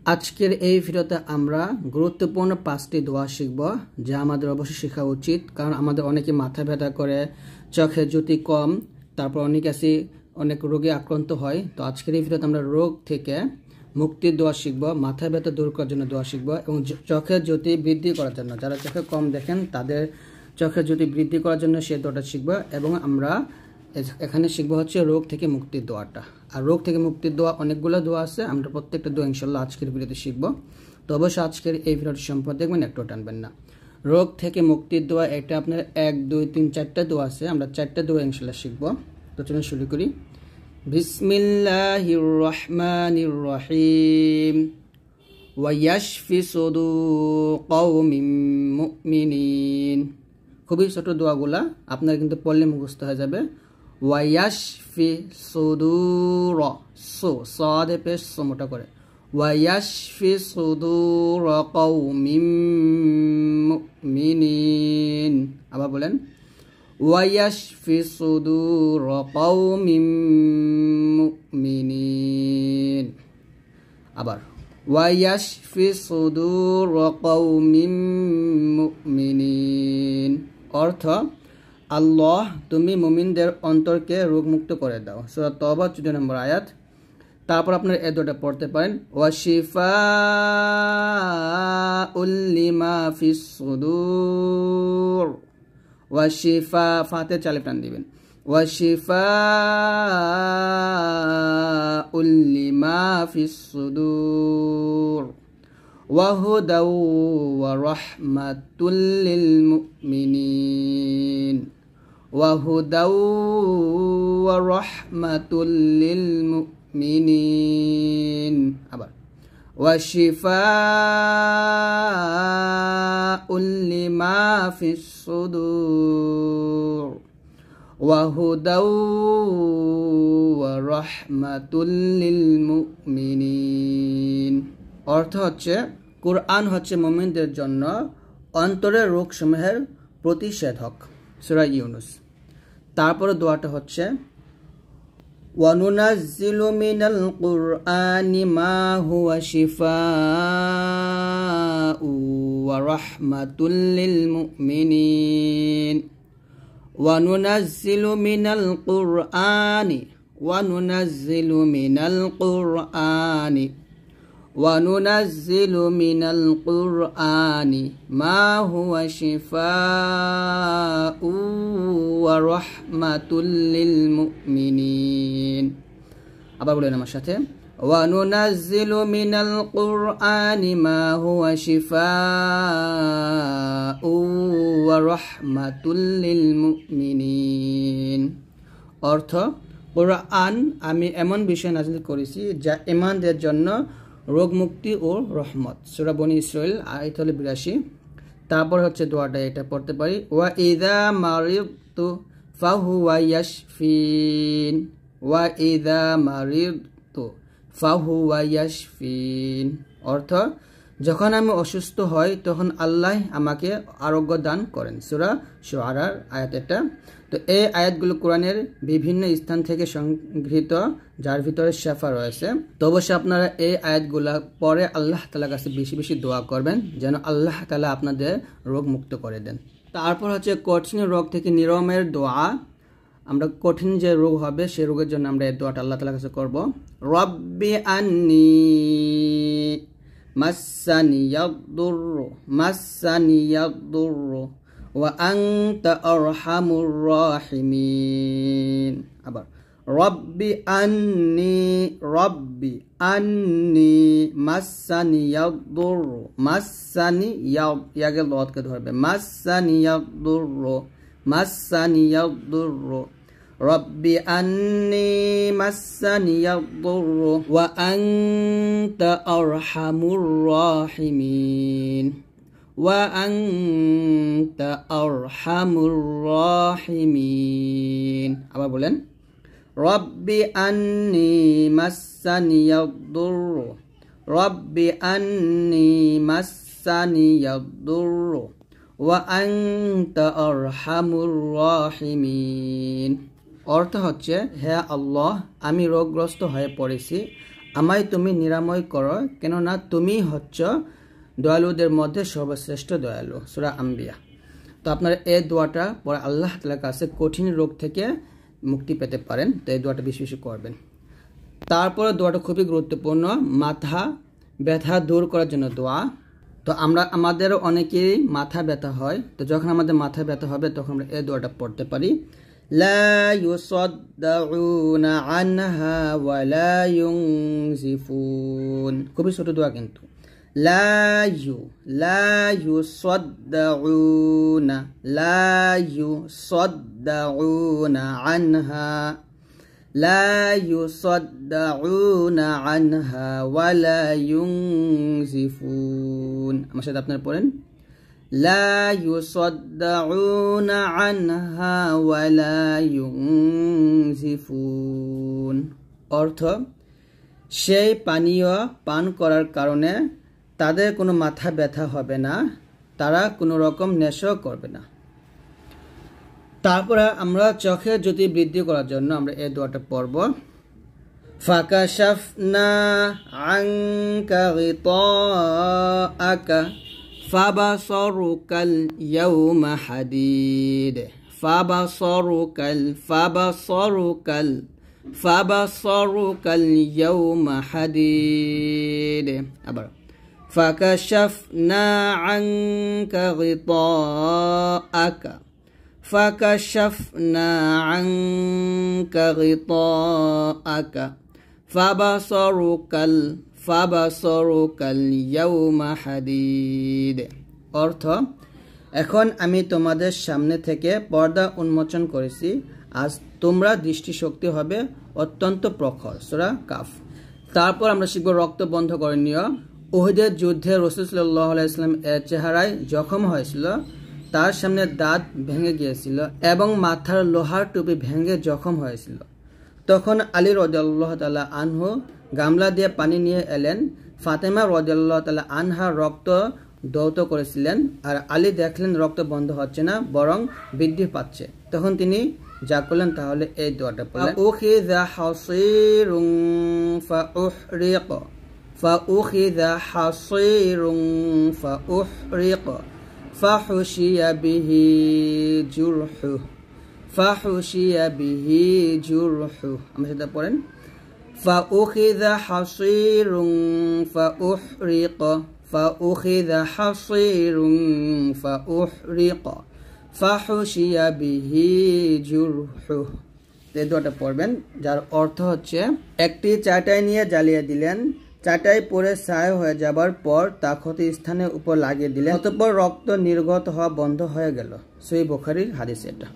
আজকের এই ভিডিওতে আমরা গুরুত্বপূর্ণ 5টি দোয়া শিখব যা আমাদের অবশ্যই শেখা উচিত, কারণ আমাদের অনেকে মাথা ব্যথা করে, চোখে জ্যোতি কম, তারপর অনেক রোগে আক্রান্ত হয়। তো আজকের এই ভিডিওতে আমরা রোগ থেকে মুক্তির দোয়া শিখব, মাথা ব্যথা দূর করার জন্য দোয়া শিখব এবং চোখের জ্যোতি বৃদ্ধি করার জন্য, যারা চোখে কম দেখেন তাদের চোখের জ্যোতি বৃদ্ধি করার জন্য সেই দোয়াটা শিখব। এবং আমরা এখানে শিখব হচ্ছে রোগ থেকে মুক্তির দোয়াটা। আর রোগ থেকে মুক্তির দোয়া অনেকগুলো দোয়া আছে, আমরা প্রত্যেকটা দোয়া ইনশাল্লাহ আজকের ভিডিওতে শিখব। তো অবশ্যই আজকের এই ভিডিওটি সম্পর্কে দেখবেন, একটু টানবেন না। রোগ থেকে মুক্তির দোয়া, এটা আপনার 1 2 3 4টা দোয়া আছে, আমরা 4টা দোয়া ইনশাল্লাহ শিখব। তো চলুন শুরু করি। বিসমিল্লাহির রহমানির রহিম। ওয়ায়াশফি সুদূর কওমিন মুমিনিন। খুবই ছোট দোয়াগুলা, আপনারা কিন্তু পড়লে মুখস্থ হয়ে যাবে। ওয়ায়াশফি সুদূর, সাদে পেশ মোটা করে, ওয়ায়াশফি সুদূর কওমিন মুমিনিন। আবার বলেন, ওয়ায়াশফি সুদূর কওমিন মুমিনিন। আবার ওয়ায়াশফি সুদূর কওমিন মুমিনিন। অর্থ, আল্লাহ তুমি মুমিনদের অন্তরকে রোগমুক্ত করে দাও। সূরা তওবা 14 নম্বর আয়াত। তারপর আপনার এই দোয়াটা পড়তে পারেন, ওয়াশিফাউল লিমা ফিস সুদূর। ওয়াশিফা, ফাতে চালে টান দিবেন, ওয়াশিফাউল লিমা ফিস সুদূর ওয়াহুদাও ওয়া রাহমাতুল লিল মুমিনিন। ওয়াহুদাও ওয়া রাহমাতুল লিল মুমিনিন। আবার ওয়াশিফাউল লিমা ফিস সুদূর ওয়াহুদাও ওয়া রাহমাতুল লিল মুমিনিন। অর্থ হচ্ছে, কুরআন হচ্ছে মুমিনদের জন্য অন্তরের রোগসমূহের প্রতিষেধক। সূরা ইউনুস। তারপরে দোয়াটা হচ্ছে, ওয়ানুনাজ্জিলু মিনাল কুরআনি মা হুয়া শিফাউ ওয়া রাহমাতুল লিল মুমিনিন। ওয়ানুনাজ্জিলু মিনাল কুরআনি, ওয়ানুনাজ্জিলু মিনাল কুরআনি, وَنُنَزِّلُ مِنَ الْقُرْآنِ مَا هُوَ شِفَاءٌ وَرَحْمَةٌ لِلْمُؤْمِنِينَ। আবার বলেন আমার সাথে, وَنُنَزِّلُ مِنَ الْقُرْآنِ مَا هُوَ شِفَاءٌ وَرَحْمَةٌ لِلْمُؤْمِنِينَ। অর্থ, কুরআন আমি এমন বিষয় নাযিল করেছি যা ঈমানদারদের জন্য রোগ মুক্তি ও রহমত। সূরা বনী ইসরাঈল আয়াত 82। তারপর হচ্ছে দোয়াটা এটা পড়তে পারি, ওয়া ইযা মারিদতু ফাহুয়া ইয়াশফিন। ওয়া ইযা মারিদতু ফাহুয়া ইয়াশফিন। অর্থ, যখন আমি অসুস্থ হই তখন আল্লাহ আমাকে আরোগ্য দান করেন। সূরা শুআরার আয়াত এটা। তো এই আয়াতগুলো কোরআনের বিভিন্ন স্থান থেকে সংগৃহীত, যার ভিতরে শেফা রয়েছে। তো অবশ্যই আপনারা এই আয়াতগুলা পরে আল্লাহ তাআলার কাছে বেশি বেশি দোয়া করবেন, যেন আল্লাহ তাআলা আপনাদের রোগ মুক্ত করে দেন। তারপর হচ্ছে কঠিন রোগ থেকে নিরাময়ের দোয়া। আমরা কঠিন যে রোগ হবে সেই রোগের জন্য আমরা এই দোয়াটা আল্লাহ তাআলার কাছে করব। রব্বি আন্নি মাসানিয়াদ-দুররু ওয়া আনতা আরহামুর রাহিমিন। আবার রব্বি আন্নি মাসানিয়াদ-দুররু, ইয়াকে লতকে ধরবে, মাসানিয়াদ-দুররু রব্বি আন্নি মাসানিয়াদ-দুররু ওয়া আনতা আরহামুর রাহিমিন। ওয়া আনতা আরহামুর রাহিমিন। আবার বলেন, রব্বি আন্নি মাসানিয়াদ-দুররু, রব্বি আন্নি মাসানিয়াদ-দুররু ওয়া আনতা আরহামুর রাহিমিন। অর্থ হচ্ছে, হে আল্লাহ আমি রোগগ্রস্ত হয়ে পড়েছি, আমায় তুমি নিরাময় করো, কেননা তুমি হচ্ছ দয়ালুদের মধ্যে সর্বশ্রেষ্ঠ দয়ালু। সূরা আম্বিয়া। তো আপনারা এই দোয়াটা পরে আল্লাহ তাআলার কাছে কঠিন রোগ থেকে মুক্তি পেতে পারেন। তো এই দোয়াটা বেশি বেশি করবেন। তারপরে দোয়াটা খুবই গুরুত্বপূর্ণ, মাথা ব্যথা দূর করার জন্য দোয়া। তো আমাদের অনেকেরই মাথা ব্যথা হয়। তো যখন আমাদের মাথা ব্যথা হবে তখন আমরা এই দোয়াটা পড়তে পারি, লা ইউসাদ্দাউনা আনহা ওয়া লা ইউনজিফুন। খুবই ছোট দোয়া কিন্তু। লা ইউসাদ্দাউনা আনহা لا يصدعون عنها ولا ينزفون। আমার সাথে আপনারা পড়েন, لا يصدعون عنها ولا ينزفون। অর্থ, সেই পানীয় পান করার কারণে তাদের কোনো মাথা ব্যথা হবে না, তারা কোনো রকম নেশা করবে না। তারপরে আমরা চোখের জ্যোতি বৃদ্ধি করার জন্য আমরা এই দোয়াটা পড়ব, ফাকাশাফনা আনকা গিতাআকা ফাবাসারুকাল ইয়াউমা হাদিদ। ফাবাসারুকাল ইয়াউমা হাদিদ। আবার ফাকাশাফনা আনকা গিতাআকা فكشفنا عنك غطاءك فبصرك اليوم حديد। অর্থ, এখন আমি তোমাদের সামনে থেকে পর্দা উন্মোচন করেছি, আজ তোমরা দৃষ্টিশক্তি হবে অত্যন্ত প্রখর। সূরা কাফ। তারপর আমরা শিখব রক্ত বন্ধ করণীয়। উহুদের যুদ্ধে রাসূল সাল্লাল্লাহু আলাইহি ওয়াসাল্লাম এর চেহারায় জখম হয়েছিল, তার সামনে দাঁত ভেঙে গিয়েছিল এবং মাথার লোহার টুপি ভেঙে জখম হয়েছিল। তখন আলী রাদিয়াল্লাহু তাআলা আনহু গামলা দিয়ে পানি নিয়ে এলেন। ফাতেমা রাদিয়াল্লাহু তাআলা আনহা রক্ত দৌত করেছিলেন, আর আলী দেখলেন রক্ত বন্ধ হচ্ছে না, বরং বৃদ্ধি পাচ্ছে। তখন তিনি যা করলেন তাহলে এই দোয়াটা পড়লেন, উখিযা হাসীরুন ফাউহরিক فحشي به جرحه। আমরা সেটা পড়েন, فأخذ حصير فأحرق فحشي به جرحه। এই দোয়াটা পড়বেন, যার অর্থ হচ্ছে, একটি চাটাই নিয়ে জ্বালিয়ে দিলেন, চাটাই পরে ছাই হয়ে যাবার পর তা ক্ষতি স্থানের উপর লাগিয়ে দিলেন, অতঃপর রক্ত নির্গত হওয়া বন্ধ হয়ে গেল। সহিহ বুখারীর হাদিস এটা।